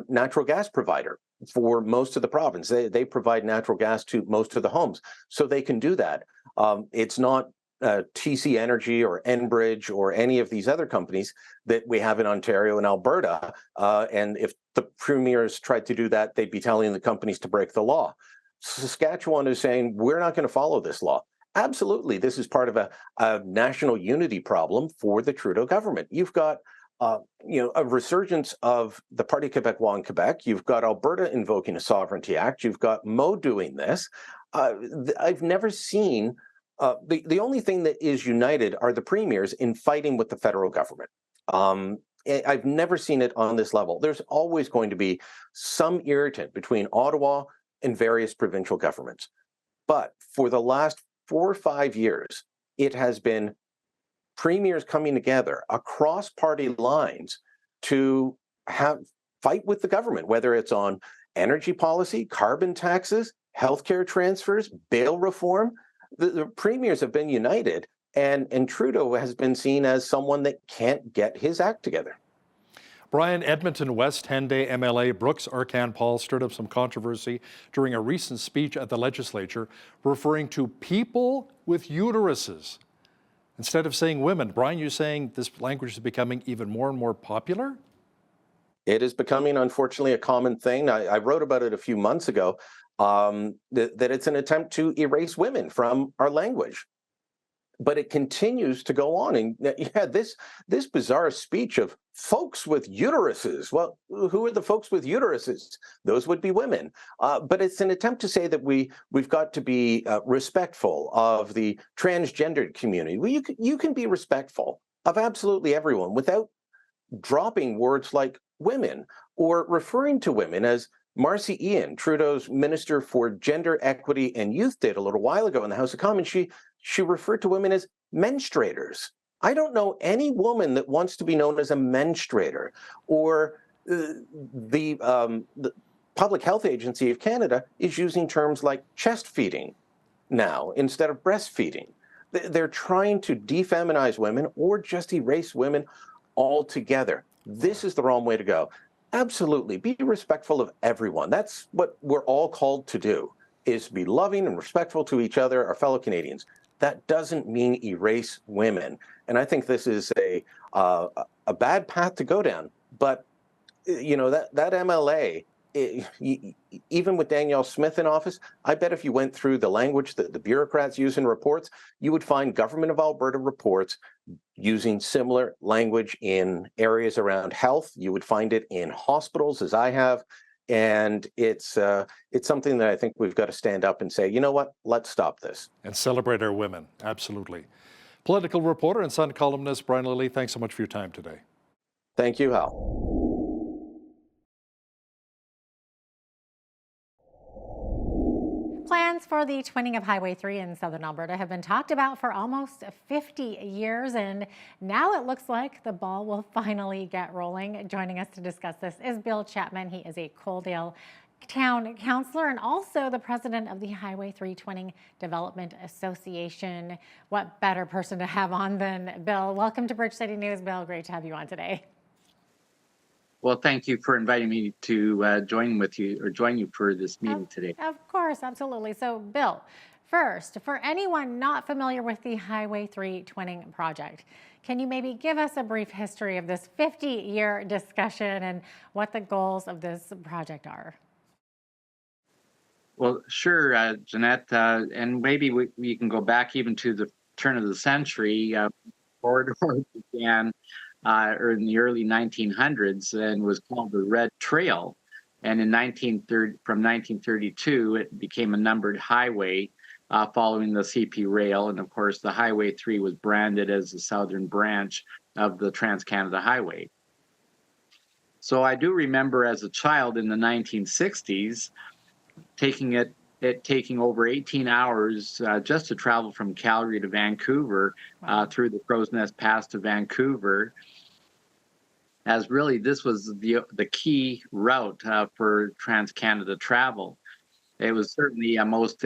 natural gas provider for most of the province. They provide natural gas to most of the homes, so they can do that. It's not TC Energy or Enbridge or any of these other companies that we have in Ontario and Alberta. And if the premiers tried to do that, they'd be telling the companies to break the law. Saskatchewan is saying, we're not going to follow this law. Absolutely, this is part of a national unity problem for the Trudeau government. You've got a resurgence of the Parti Québécois in Quebec. You've got Alberta invoking a Sovereignty Act. You've got Mo doing this. I've never seen, the only thing that is united are the premiers in fighting with the federal government. I've never seen it on this level. There's always going to be some irritant between Ottawa and various provincial governments. But for the last 4 or 5 years, it has been premiers coming together across party lines to fight with the government, whether it's on energy policy, carbon taxes, healthcare transfers, bail reform. The premiers have been united, and Trudeau has been seen as someone that can't get his act together. Brian, Edmonton West 10-day MLA Brooks Arcan-Paul stirred up some controversy during a recent speech at the legislature, referring to people with uteruses instead of saying women. Brian, you're saying this language is becoming even more and more popular? It is becoming, unfortunately, a common thing. I wrote about it a few months ago, that it's an attempt to erase women from our language. but it continues to go on. And this bizarre speech of folks with uteruses. Well, who are the folks with uteruses? Those would be women. But it's an attempt to say that we've got to be respectful of the transgendered community. Well, you can be respectful of absolutely everyone without dropping words like women or referring to women as Marcy Ian, Trudeau's Minister for Gender Equity and Youth, did a little while ago in the House of Commons. She referred to women as menstruators. I don't know any woman that wants to be known as a menstruator. Or the Public Health Agency of Canada is using terms like chest feeding now instead of breastfeeding. They're trying to defeminize women or just erase women altogether. This is the wrong way to go. Absolutely, be respectful of everyone. That's what we're all called to do, is be loving and respectful to each other, our fellow Canadians. That doesn't mean erase women. And I think this is a bad path to go down. But, that MLA, even with Danielle Smith in office, I bet if you went through the language that the bureaucrats use in reports, you would find Government of Alberta reports using similar language in areas around health. You would find it in hospitals, as I have. And it's something that I think we've got to stand up and say, you know what, let's stop this. And celebrate our women, absolutely. Political reporter and Sun columnist Brian Lilley, thanks so much for your time today. Thank you, Hal. Plans for the twinning of Highway 3 in southern Alberta have been talked about for almost 50 years, and now it looks like the ball will finally get rolling. Joining us to discuss this is Bill Chapman. He is a Coaldale Town Councillor and also the president of the Highway 3 Twinning Development Association. What better person to have on than Bill? Welcome to Bridge City News, Bill. Great to have you on today. Well, thank you for inviting me to join you for this meeting today. Of course, absolutely. So, Bill, first, for anyone not familiar with the Highway 3 Twinning project, can you maybe give us a brief history of this 50-year discussion and what the goals of this project are? Well, sure, Jeanette, and maybe we can go back even to the turn of the century. Corridor began in the early 1900s and was called the Red Trail. And from 1932, it became a numbered highway following the CP rail. And of course, the Highway 3 was branded as the southern branch of the Trans-Canada Highway. So I do remember as a child in the 1960s, taking over 18 hours just to travel from Calgary to Vancouver, through the Crow's Nest Pass to Vancouver, as really this was the key route for Trans-Canada travel. It was certainly a most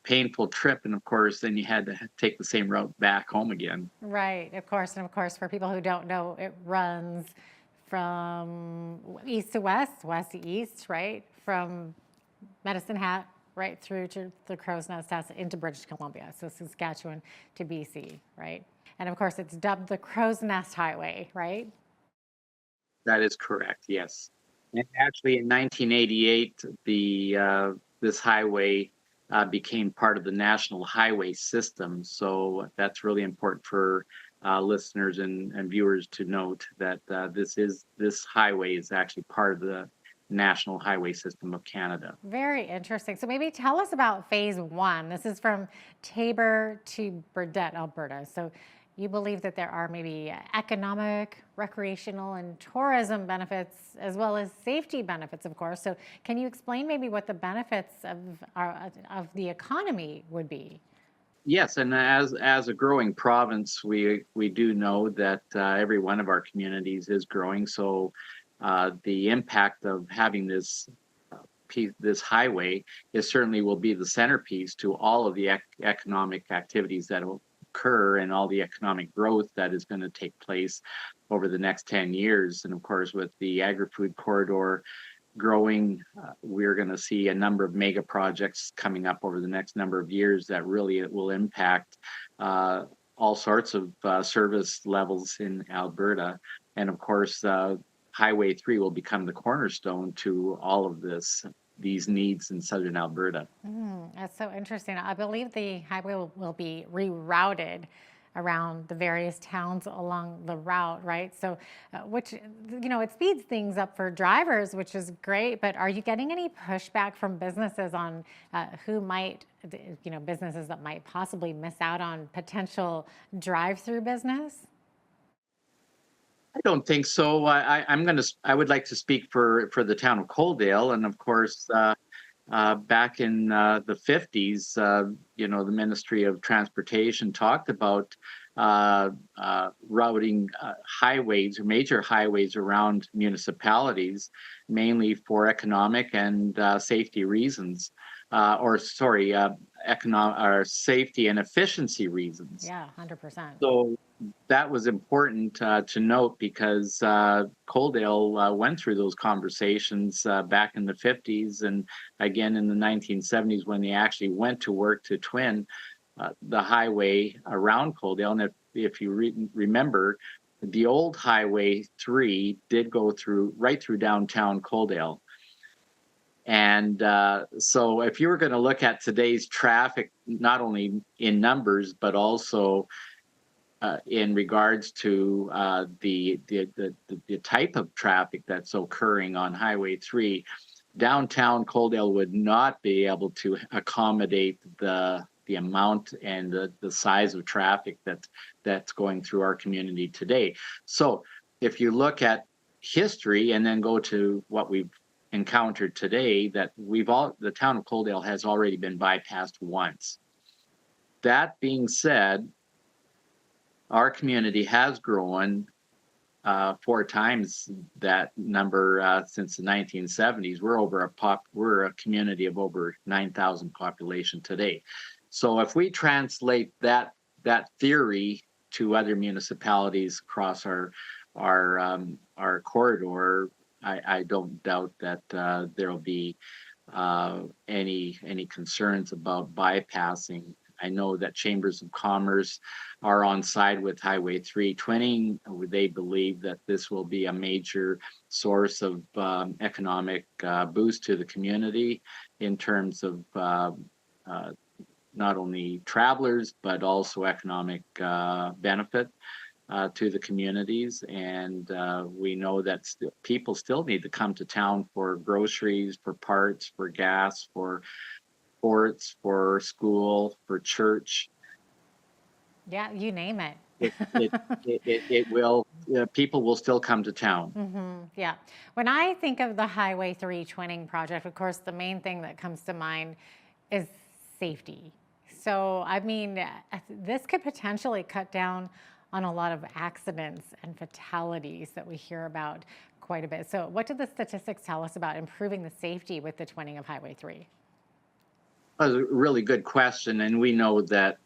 painful trip, and of course, then you had to take the same route back home again. Right, of course, and of course, for people who don't know, it runs from east to west, west to east, right? From Medicine Hat right through to the Crow's Nest into British Columbia, so Saskatchewan to BC, right? And of course, it's dubbed the Crow's Nest Highway, right? That is correct, yes. And actually, in 1988, this highway became part of the National Highway System. So that's really important for listeners and viewers to note that this highway is actually part of the National Highway System of Canada. Very interesting. So maybe tell us about phase one. This is from Taber to Burdett, Alberta. So you believe that there are maybe economic, recreational, and tourism benefits, as well as safety benefits, of course. So can you explain maybe what the benefits of the economy would be? Yes, and as a growing province, we do know that every one of our communities is growing. So the impact of having this highway certainly will be the centerpiece to all of the economic activities that will occur and all the economic growth that is going to take place over the next 10 years. And of course, with the agri-food corridor growing, we're going to see a number of mega projects coming up over the next number of years that really will impact all sorts of service levels in Alberta. And of course, Highway 3 will become the cornerstone to all of this these needs in southern Alberta. That's so interesting. I believe the highway will be rerouted around the various towns along the route, right? So, which, it speeds things up for drivers, which is great. But are you getting any pushback from businesses on who might, businesses that might possibly miss out on potential drive-through business? I don't think so. I would like to speak for the town of Coaldale, and of course, back in the 50s, the Ministry of Transportation talked about routing highways or major highways around municipalities, mainly for economic and safety reasons, safety and efficiency reasons. Yeah, 100%. So that was important to note because Coaldale went through those conversations back in the 50s and again in the 1970s when they actually went to work to twin the highway around Coaldale. And if you remember, the old Highway 3 did go right through downtown Coaldale. And so if you were going to look at today's traffic, not only in numbers, but also in regards to the type of traffic that's occurring on Highway 3, downtown Coaldale would not be able to accommodate the amount and the size of traffic that's going through our community today. So if you look at history and then go to what we've encountered today, that the town of Coaldale has already been bypassed once. That being said, our community has grown 4 times that number since the 1970s. We're a community of over 9,000 population today. So if we translate that theory to other municipalities across our corridor, I don't doubt that there will be any concerns about bypassing. I know that chambers of commerce are on side with Highway 3 twinning. They believe that this will be a major source of economic boost to the community in terms of not only travelers, but also economic benefit to the communities. And we know that people still need to come to town for groceries, for parts, for gas, for sports, for school, for church. Yeah, you name it. It will. People will still come to town. Yeah. When I think of the Highway 3 twinning project, of course, the main thing that comes to mind is safety. So, I mean, this could potentially cut down on a lot of accidents and fatalities that we hear about quite a bit. So, what do the statistics tell us about improving the safety with the twinning of Highway 3? That's a really good question, and we know that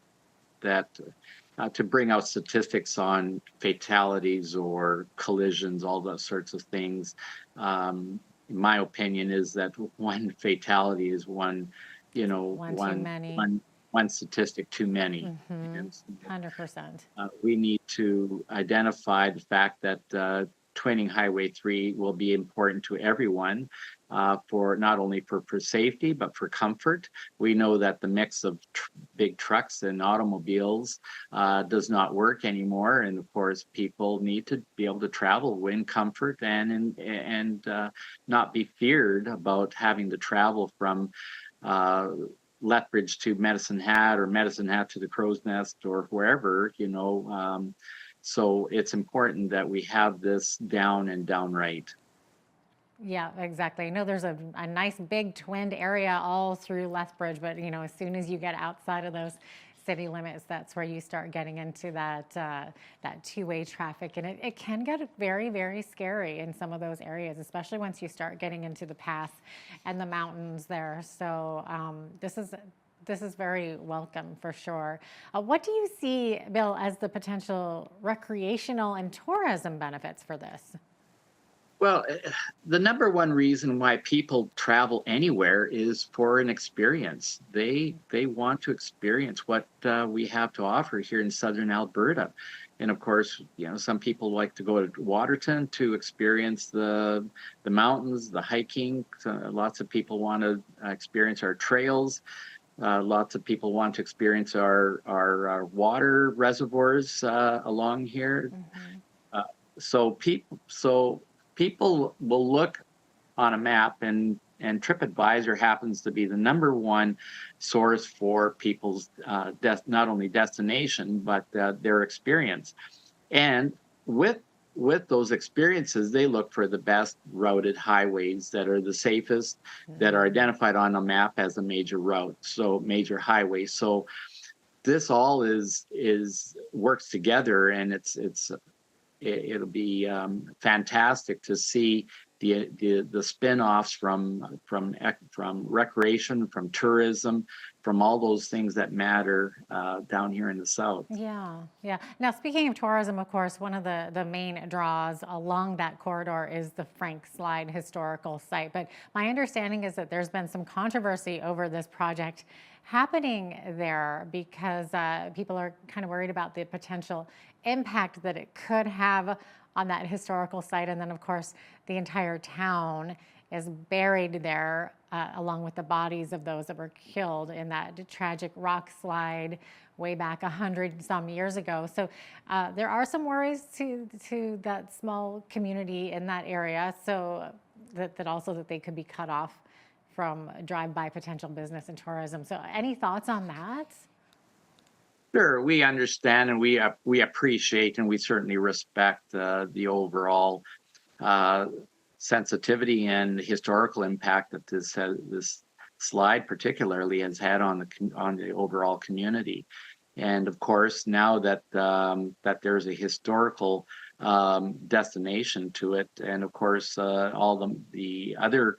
to bring out statistics on fatalities or collisions, all those sorts of things, my opinion is that one fatality is one statistic too many. 100%. We need to identify the fact that twinning Highway 3 will be important to everyone for not only for safety, but for comfort. We know that the mix of big trucks and automobiles does not work anymore. And of course, people need to be able to travel in comfort and not be feared about having to travel from Lethbridge to Medicine Hat or Medicine Hat to the Crow's Nest or wherever, so it's important that we have this down and downright. Yeah, exactly. I know there's a nice big twinned area all through Lethbridge, but as soon as you get outside of those city limits, that's where you start getting into that two-way traffic, and it can get very, very scary in some of those areas, especially once you start getting into the pass and the mountains there. So this is very welcome for sure. What do you see, Bill, as the potential recreational and tourism benefits for this? Well, the number one reason why people travel anywhere is for an experience. They want to experience what we have to offer here in southern Alberta. And of course, some people like to go to Waterton to experience the mountains, the hiking. Lots of people want to experience our trails. Lots of people want to experience our water reservoirs along here. So people will look on a map, and TripAdvisor happens to be the number one source for people's not only destination but their experience. And with those experiences, they look for the best routed highways that are the safest, that are identified on a map as a major route, so major highway. So this all works together, and it'll be fantastic to see the spin-offs from recreation, from tourism, from all those things that matter down here in the south. Yeah. Now, speaking of tourism, of course, one of the main draws along that corridor is the Frank Slide Historical Site. But my understanding is that there's been some controversy over this project happening there because people are kind of worried about the potential impact that it could have on that historical site. And then, of course, the entire town is buried there along with the bodies of those that were killed in that tragic rock slide way back 100-some years ago. So there are some worries to that small community in that area, so that also that they could be cut off from drive-by potential business and tourism. So any thoughts on that? Sure, we understand, and we appreciate, and we certainly respect the overall sensitivity and historical impact that this slide particularly has had on the overall community. And of course, now that there's a historical destination to it, and of course all the other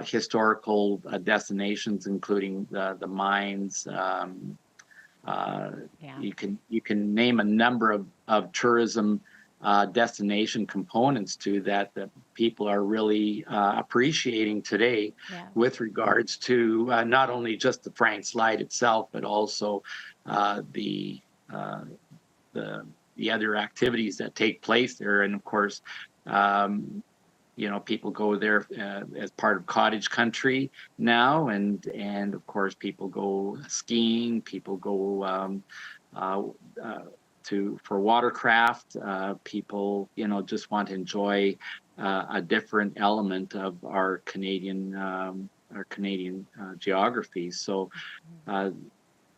historical destinations, including the mines. You can name a number of tourism destination components to that people are really appreciating today, with regards to not only just the Frank Slide itself, but also the other activities that take place there. And of course, people go there as part of cottage country now, and of course people go skiing, people go for watercraft. People just want to enjoy a different element of our Canadian geography. So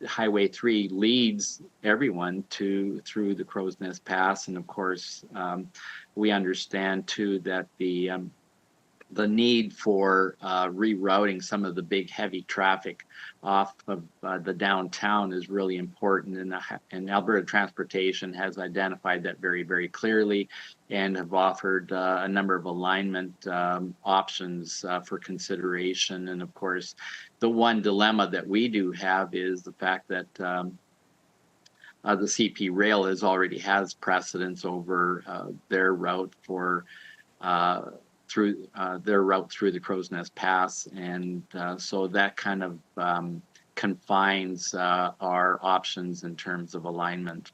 Highway 3 leads everyone through the Crow's Nest Pass, and of course we understand too that the need for rerouting some of the big heavy traffic off of the downtown is really important, and Alberta Transportation has identified that very, very clearly, and have offered a number of alignment options for consideration. And of course, the one dilemma that we do have is the fact that the CP Rail has precedence over their route through the Crow's Nest Pass, and so that kind of confines our options in terms of alignment.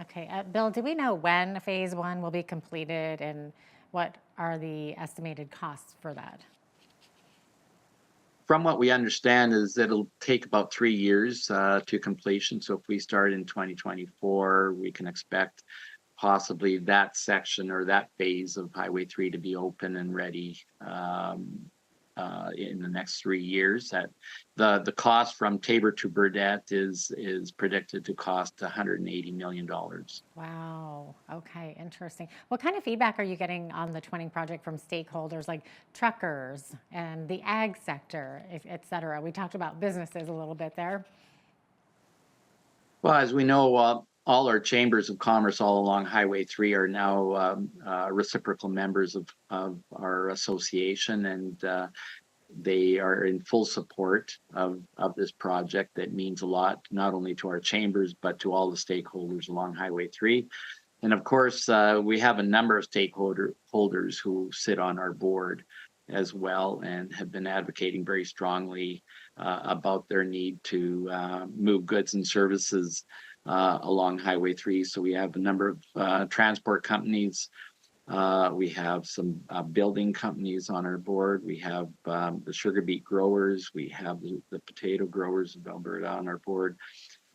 Okay, Bill, do we know when Phase 1 will be completed, and what are the estimated costs for that? From what we understand is it'll take about 3 years to completion. So if we start in 2024, we can expect possibly that section or that phase of Highway 3 to be open and ready in the next 3 years. That the cost from Tabor to Burdett is predicted to cost $180 million. Wow. Okay, interesting. What kind of feedback are you getting on the twinning project from stakeholders like truckers and the ag sector, et cetera? We talked about businesses a little bit there. Well, as we know, all our chambers of commerce all along Highway 3 are now reciprocal members of our association, and they are in full support of this project. That means a lot, not only to our chambers, but to all the stakeholders along Highway 3. And of course, we have a number of stakeholders who sit on our board as well and have been advocating very strongly about their need to move goods and services along Highway 3. So we have a number of transport companies. We have some building companies on our board. We have the sugar beet growers. We have the potato growers of Alberta on our board.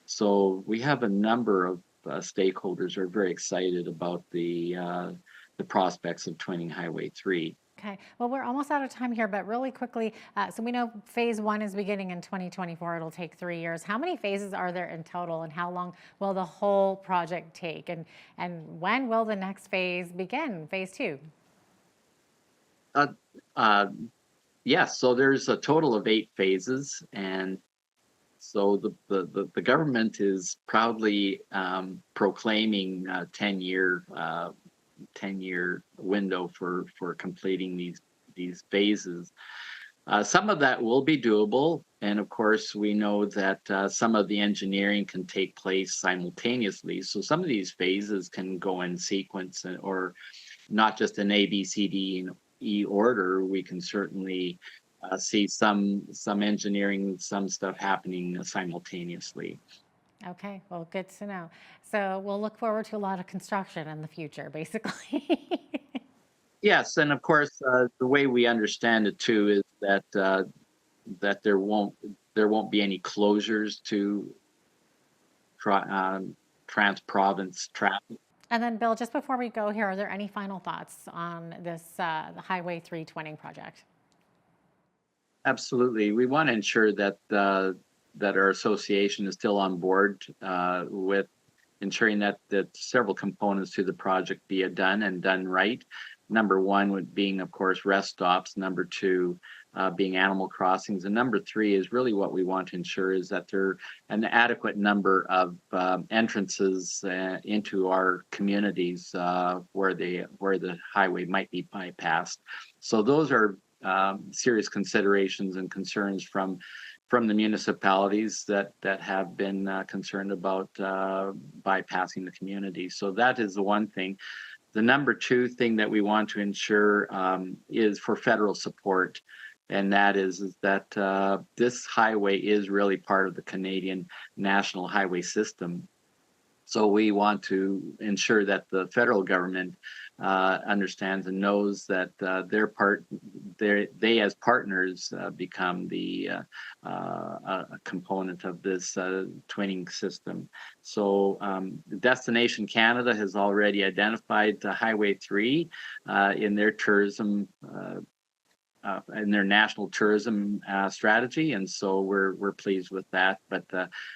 So we have a number of stakeholders who are very excited about the prospects of twinning Highway 3. Okay, well, we're almost out of time here, but really quickly, so we know phase 1 is beginning in 2024. It'll take 3 years. How many phases are there in total, and how long will the whole project take? And when will the next phase begin, phase 2? Yes, so there's a total of 8 phases, and so the government is proudly proclaiming a 10-year window for completing these phases. Some of that will be doable, and of course we know that some of the engineering can take place simultaneously. So some of these phases can go in sequence, or not just in A, B, C, D, and E order. We can certainly see some engineering, some stuff happening simultaneously. Okay, well, good to know. So we'll look forward to a lot of construction in the future, basically. Yes, and of course, the way we understand it too is that that there won't be any closures to trans-province traffic. And then, Bill, just before we go here, are there any final thoughts on this the Highway 3 twinning project? Absolutely, we want to ensure that that our association is still on board with ensuring that several components to the project be done right. Number 1 would being, of course, rest stops. Number 2 being animal crossings. And number 3 is really what we want to ensure is that there are an adequate number of entrances into our communities where the highway might be bypassed. So those are serious considerations and concerns from the municipalities that have been concerned about bypassing the community. So that is the one thing. The number 2 thing that we want to ensure is for federal support, and that is that this highway is really part of the Canadian National Highway System. So we want to ensure that the federal government understands and knows that they as partners become a component of this twinning system. So Destination Canada has already identified Highway 3 in their tourism. In their national tourism strategy, and so we're pleased with that. But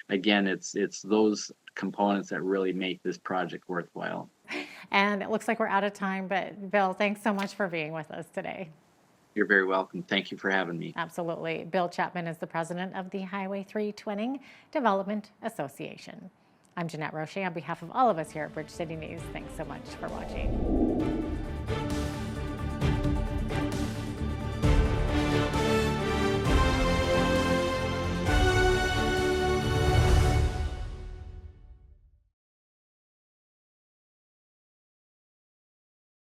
again, it's those components that really make this project worthwhile. And it looks like we're out of time, but Bill, thanks so much for being with us today. You're very welcome. Thank you for having me. Absolutely. Bill Chapman is the president of the Highway 3 Twinning Development Association. I'm Jeanette Roche on behalf of all of us here at Bridge City News. Thanks so much for watching.